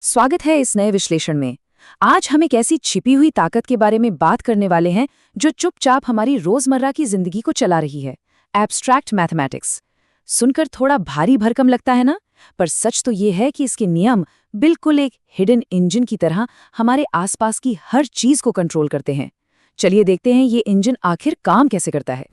स्वागत है इस नए विश्लेषण में। आज हम एक ऐसी छिपी हुई ताकत के बारे में बात करने वाले हैं जो चुपचाप हमारी रोजमर्रा की जिंदगी को चला रही है, एब्स्ट्रैक्ट मैथमेटिक्स। सुनकर थोड़ा भारी भरकम लगता है ना, पर सच तो ये है कि इसके नियम बिल्कुल एक हिडन इंजन की तरह हमारे आसपास की हर चीज को कंट्रोल करते हैं। चलिए देखते हैं ये इंजन आखिर काम कैसे करता है।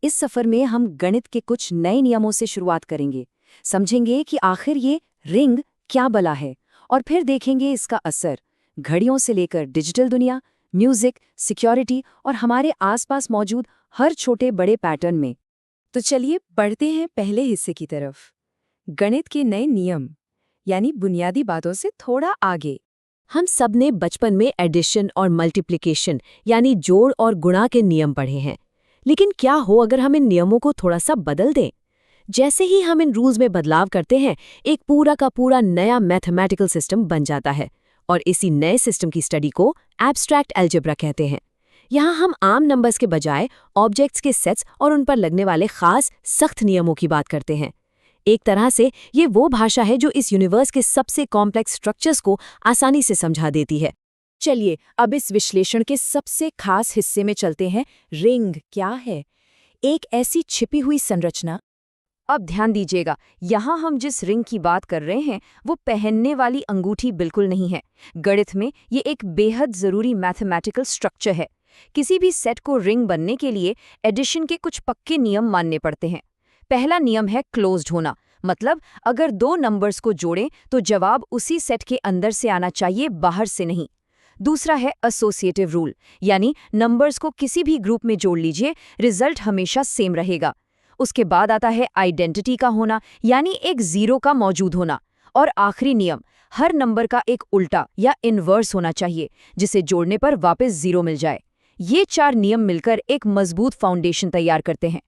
इस सफर में हम गणित के कुछ नए नियमों से शुरुआत करेंगे, समझेंगे कि आखिर ये रिंग क्या बला है, और फिर देखेंगे इसका असर घड़ियों से लेकर डिजिटल दुनिया, म्यूजिक, सिक्योरिटी और हमारे आसपास मौजूद हर छोटे बड़े पैटर्न में। तो चलिए बढ़ते हैं पहले हिस्से की तरफ, गणित के नए नियम, यानी बुनियादी बातों से थोड़ा आगे। हम सब ने बचपन में एडिशन और मल्टीप्लिकेशन यानी जोड़ और गुणा के नियम पढ़े हैं, लेकिन क्या हो अगर हम इन नियमों को थोड़ा सा बदल दें? जैसे ही हम इन रूल्स में बदलाव करते हैं, एक पूरा का पूरा नया मैथमेटिकल सिस्टम बन जाता है, और इसी नए सिस्टम की स्टडी को एब्स्ट्रैक्ट अलजेब्रा कहते हैं। यहाँ हम आम नंबर्स के बजाय ऑब्जेक्ट्स के सेट्स और उन पर लगने वाले खास सख्त नियमों की बात करते हैं। एक तरह से ये वो भाषा है जो इस यूनिवर्स के सबसे कॉम्प्लेक्स स्ट्रक्चर्स को आसानी से समझा देती है। चलिए अब इस विश्लेषण के सबसे खास हिस्से में चलते हैं। रिंग क्या है? एक ऐसी छिपी हुई संरचना। अब ध्यान दीजिएगा, यहाँ हम जिस रिंग की बात कर रहे हैं वो पहनने वाली अंगूठी बिल्कुल नहीं है। गणित में ये एक बेहद जरूरी मैथमेटिकल स्ट्रक्चर है। किसी भी सेट को रिंग बनने के लिए एडिशन के कुछ पक्के नियम मानने पड़ते हैं। पहला नियम है क्लोज्ड होना, मतलब अगर दो नंबर्स को जोड़ें तो जवाब उसी सेट के अंदर से आना चाहिए, बाहर से नहीं। दूसरा है एसोसिएटिव रूल, यानी नंबर्स को किसी भी ग्रुप में जोड़ लीजिए, रिजल्ट हमेशा सेम रहेगा। उसके बाद आता है आइडेंटिटी का होना, यानी एक जीरो का मौजूद होना। और आखिरी नियम, हर नंबर का एक उल्टा या इनवर्स होना चाहिए, जिसे जोड़ने पर वापस जीरो मिल जाए। ये चार नियम मिलकर एक मजबूत फाउंडेशन तैयार करते हैं।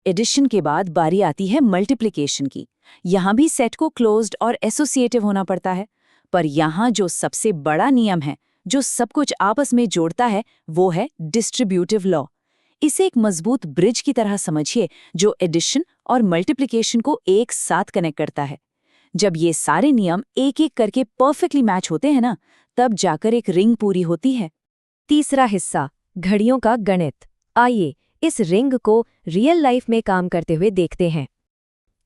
एडिशन के बाद बारी आती है मल्टीप्लिकेशन की। यहाँ भी सेट को क्लोज्ड और एसोसिएटिव होना पड़ता है, पर यहाँ जो सबसे बड़ा नियम है, जो सब कुछ आपस में जोड़ता है, वो है डिस्ट्रीब्यूटिव लॉ। इसे एक मजबूत ब्रिज की तरह समझिए जो एडिशन और मल्टीप्लिकेशन को एक साथ कनेक्ट करता है। जब ये सारे नियम एक एक करके परफेक्टली मैच होते हैं ना, तब जाकर एक रिंग पूरी होती है। तीसरा हिस्सा, घड़ियों का गणित। आइए इस रिंग को रियल लाइफ में काम करते हुए देखते हैं।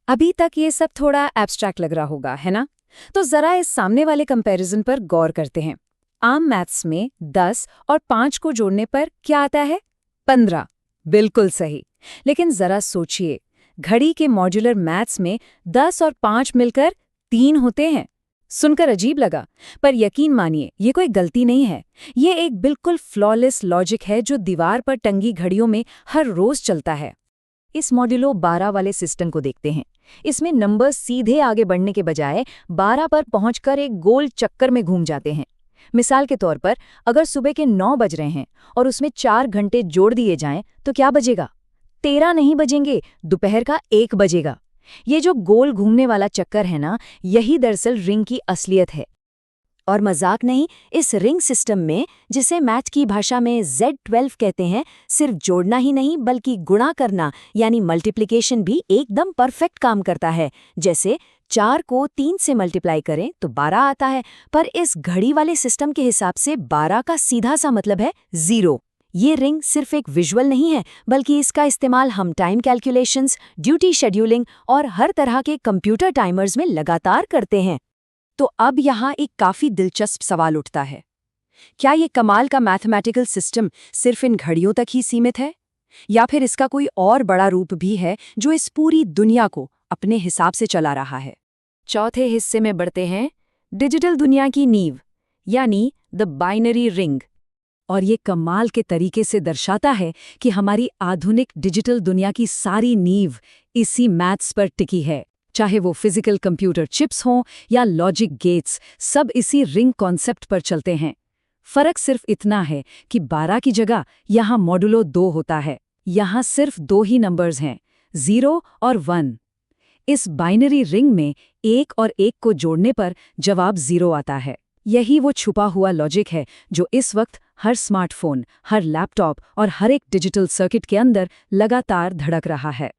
अभी तक ये सब थोड़ा एब्स्ट्रैक्ट लग रहा होगा, है ना? तो जरा इस सामने वाले कंपैरिजन पर गौर करते हैं। आम मैथ्स में 10 और 5 को जोड़ने पर क्या आता है? 15। बिल्कुल सही। लेकिन जरा सोचिए, घड़ी के मॉड्यूलर मैथ्स में 10 और 5 मिलकर 3 होते हैं। सुनकर अजीब लगा, पर यकीन मानिए ये कोई गलती नहीं है। ये एक बिल्कुल फ्लॉलेस लॉजिक है जो दीवार पर टंगी घड़ियों में हर रोज चलता है। इस मॉड्यूलो 12 वाले सिस्टम को देखते हैं। इसमें नंबर सीधे आगे बढ़ने के बजाय 12 पर पहुंचकर एक गोल चक्कर में घूम जाते हैं। मिसाल के तौर पर, अगर सुबह के 9 बज रहे हैं और उसमें 4 घंटे जोड़ दिए जाएं तो क्या बजेगा? 13 नहीं बजेंगे, दोपहर का 1 बजेगा। ये जो गोल घूमने वाला चक्कर है ना, यही दरअसल रिंग की असलियत है। और मजाक नहीं, इस रिंग सिस्टम में, जिसे मैथ की भाषा में Z12 कहते हैं, सिर्फ जोड़ना ही नहीं बल्कि गुणा करना यानी मल्टीप्लिकेशन भी एकदम परफेक्ट काम करता है। जैसे 4 को 3 से मल्टीप्लाई करें तो 12 आता है, पर इस घड़ी वाले सिस्टम के हिसाब से 12 का सीधा सा मतलब है 0। ये रिंग सिर्फ एक विजुअल नहीं है, बल्कि इसका इस्तेमाल हम टाइम कैलकुलेशंस, ड्यूटी शेड्यूलिंग और हर तरह के कंप्यूटर टाइमर्स में लगातार करते हैं। तो अब यहाँ एक काफी दिलचस्प सवाल उठता है, क्या ये कमाल का मैथमेटिकल सिस्टम सिर्फ इन घड़ियों तक ही सीमित है, या फिर इसका कोई और बड़ा रूप भी है जो इस पूरी दुनिया को अपने हिसाब से चला रहा है? चौथे हिस्से में बढ़ते हैं, डिजिटल दुनिया की नींव, यानी द बाइनरी रिंग। और ये कमाल के तरीके से दर्शाता है कि हमारी आधुनिक डिजिटल दुनिया की सारी नींव इसी मैथ्स पर टिकी है। चाहे वो फिजिकल कंप्यूटर चिप्स हों या लॉजिक गेट्स, सब इसी रिंग कॉन्सेप्ट पर चलते हैं। फर्क सिर्फ इतना है कि 12 की जगह यहाँ मॉडुलो 2 होता है। यहाँ सिर्फ 2 ही नंबर्स हैं, 0 और 1। इस बाइनरी रिंग में 1 और 1 को जोड़ने पर जवाब 0 आता है। यही वो छुपा हुआ लॉजिक है जो इस वक्त हर स्मार्टफोन, हर लैपटॉप और हर एक डिजिटल सर्किट के अंदर लगातार धड़क रहा है।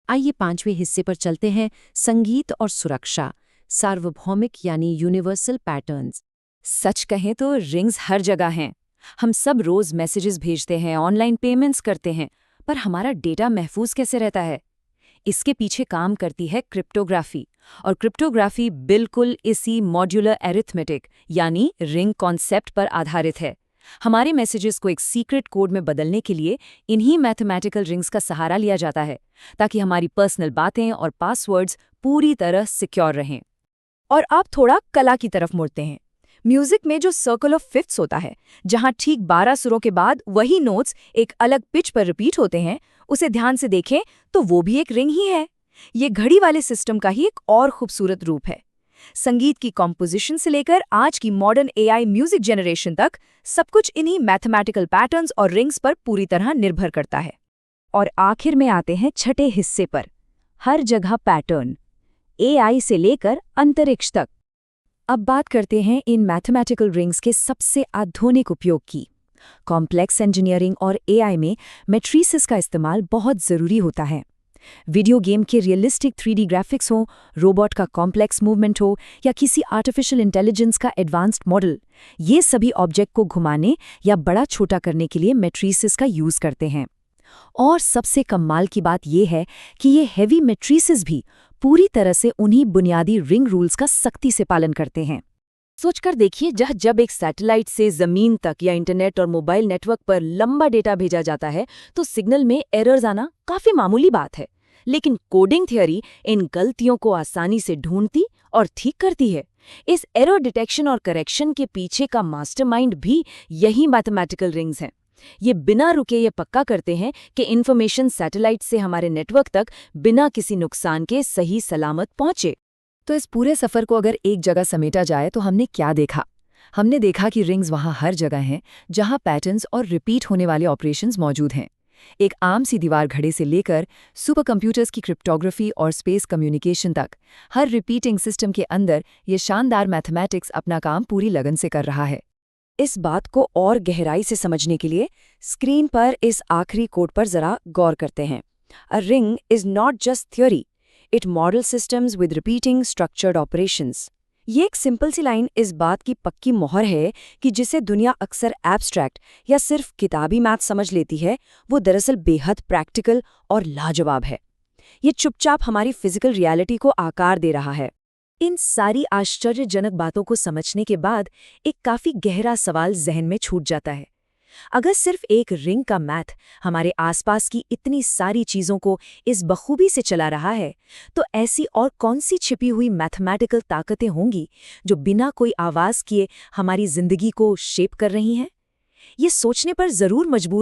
आइए 5वें हिस्से पर चलते हैं, संगीत और सुरक्षा। सार्वभौमिक यानी यूनिवर्सल पैटर्न्स। सच कहें तो रिंग्स हर जगह हैं। हम सब रोज मैसेजेस भेजते हैं, ऑनलाइन पेमेंट्स करते हैं, पर हमारा डेटा महफूज कैसे रहता है? इसके पीछे काम करती है क्रिप्टोग्राफी, और क्रिप्टोग्राफी बिल्कुल इसी मॉड्यूलर एरिथमेटिक यानी रिंग कॉन्सेप्ट पर आधारित है। हमारे मैसेजेस को एक सीक्रेट कोड में बदलने के लिए इन्हीं मैथमेटिकल रिंग्स का सहारा लिया जाता है, ताकि हमारी पर्सनल बातें और पासवर्ड्स पूरी तरह सिक्योर रहें। और अब थोड़ा कला की तरफ मुड़ते हैं। म्यूजिक में जो सर्कल ऑफ फिफ्थ्स होता है, जहां ठीक 12 सुरों के बाद वही नोट्स एक अलग पिच पर रिपीट होते हैं, उसे ध्यान से देखें तो वो भी एक रिंग ही है। ये घड़ी वाले सिस्टम का ही एक और खूबसूरत रूप है। संगीत की कॉम्पोजिशन से लेकर आज की मॉडर्न एआई म्यूजिक जनरेशन तक सब कुछ इन्हीं मैथमेटिकल पैटर्न्स और रिंग्स पर पूरी तरह निर्भर करता है। और आखिर में आते हैं छठे हिस्से पर, हर जगह पैटर्न, एआई से लेकर अंतरिक्ष तक। अब बात करते हैं इन मैथमेटिकल रिंग्स के सबसे आधुनिक उपयोग की। कॉम्प्लेक्स इंजीनियरिंग और एआई में मैट्रिसेस का इस्तेमाल बहुत ज़रूरी होता है। वीडियो गेम के रियलिस्टिक 3D ग्राफिक्स हो, रोबोट का कॉम्प्लेक्स मूवमेंट हो, या किसी आर्टिफिशियल इंटेलिजेंस का एडवांस्ड मॉडल, ये सभी ऑब्जेक्ट को घुमाने या बड़ा छोटा करने के लिए मैट्रिसेस का यूज़ करते हैं। और सबसे कमाल की बात यह है कि ये हेवी मैट्रिसेस भी पूरी तरह से उन्हीं बुनियादी रिंग रूल्स का सख्ती से पालन करते हैं। सोचकर देखिए, जब एक सैटेलाइट से ज़मीन तक या इंटरनेट और मोबाइल नेटवर्क पर लंबा डेटा भेजा जाता है, तो सिग्नल में एरर्स आना काफ़ी मामूली बात है। लेकिन कोडिंग थियरी इन गलतियों को आसानी से ढूंढती और ठीक करती है। इस एरर डिटेक्शन और करेक्शन के पीछे का मास्टरमाइंड भी यही मैथमेटिकल रिंग्स हैं। ये बिना रुके ये पक्का करते हैं कि इन्फॉर्मेशन सैटेलाइट से हमारे नेटवर्क तक बिना किसी नुकसान के सही सलामत पहुंचे। तो इस पूरे सफ़र को अगर एक जगह समेटा जाए तो हमने क्या देखा? हमने देखा कि रिंग्स वहाँ हर जगह हैं जहाँ पैटर्न्स और रिपीट होने वाले ऑपरेशंस मौजूद हैं। एक आम सी दीवार घड़े से लेकर सुपर कंप्यूटर्स की क्रिप्टोग्राफी और स्पेस कम्युनिकेशन तक, हर रिपीटिंग सिस्टम के अंदर ये शानदार मैथमेटिक्स अपना काम पूरी लगन से कर रहा है। इस बात को और गहराई से समझने के लिए स्क्रीन पर इस आखिरी कोड पर जरा गौर करते हैं। A ring is not just theory, it model systems with repeating structured operations. ये एक सिंपल सी लाइन इस बात की पक्की मोहर है कि जिसे दुनिया अक्सर एब्स्ट्रैक्ट या सिर्फ किताबी मैथ समझ लेती है, वो दरअसल बेहद प्रैक्टिकल और लाजवाब है। ये चुपचाप हमारी फिजिकल रियलिटी को आकार दे रहा है। इन सारी आश्चर्यजनक बातों को समझने के बाद एक काफी गहरा सवाल जहन में छूट जाता है। अगर सिर्फ एक रिंग का मैथ हमारे आसपास की इतनी सारी चीजों को इस बखूबी से चला रहा है, तो ऐसी और कौन सी छिपी हुई मैथमेटिकल ताकतें होंगी जो बिना कोई आवाज किए हमारी जिंदगी को शेप कर रही हैं? ये सोचने पर जरूर मजबूर